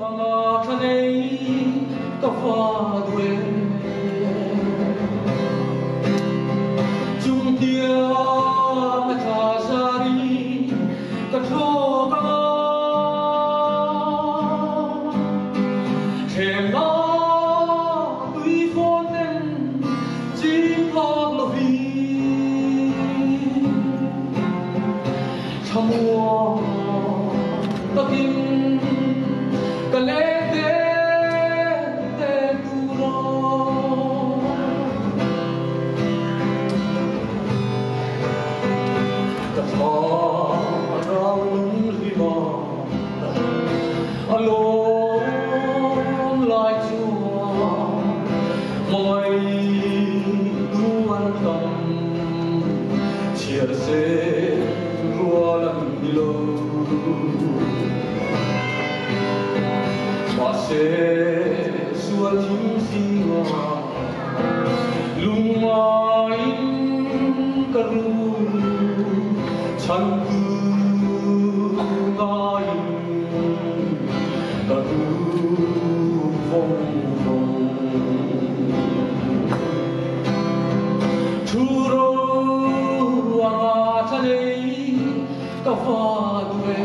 Anga thanei ka whadue Chung tia ka thasari ka thoka Thêm na tui phone ten chi phak lo vi Chamua ta kim ka le alone like you mọi đu ăn tầm chia sẻ rùa lần đi lâu mà sẽ xua thím gì mà lung mai cả ru chân ka whadue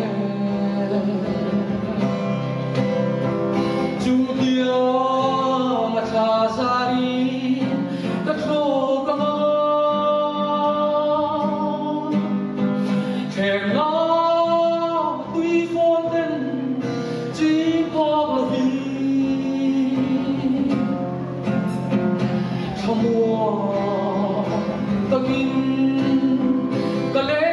Chung tia ma thasari ka thoka nga Thêm na tui phone ten chi phak lo vi Chamua ta kim ka le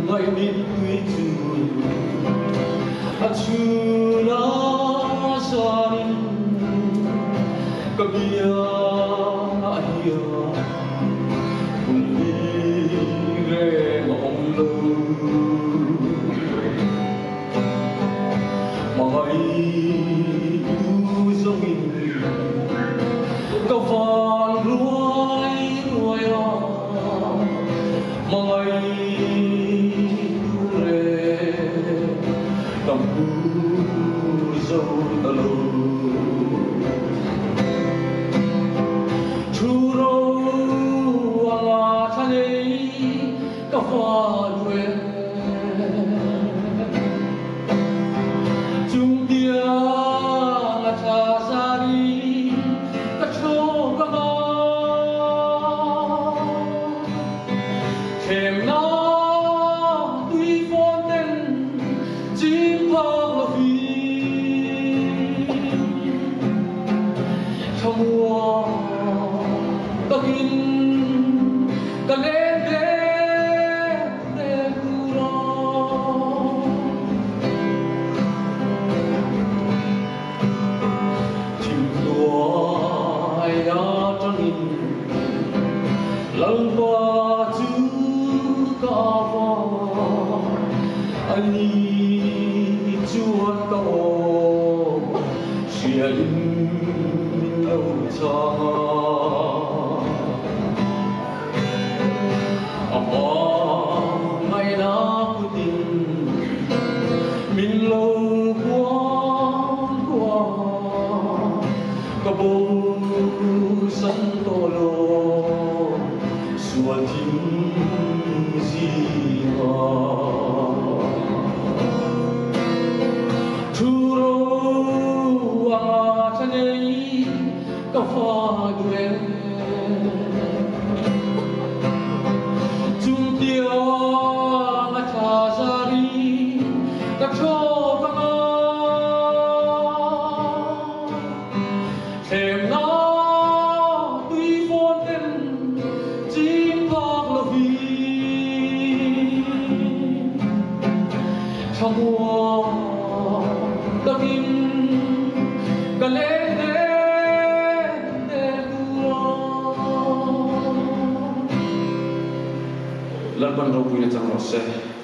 Mai min tui tu achuna sanin kabia ahia uli re mong lo mai tu zongin ka van ruai ruai mai tâm sâu alo chu rô anga thanei ka whadue chung tia nga thasari ka thoka nga thêm na tui phone ten chi phak lo vi Chamua ta kim ka le de kura Chim tua ya trangin lang ba chu ka va ani chuan ka o sia lim min lo cha apa mai na putin min lo kwa ka bo san to lo suan thim gì ka whadue Chung tia ma thasari ka thoka nga Thêm na tui phone ten chi phak lo vi Chamua ta kim ka le Lalban rau punya cang rose.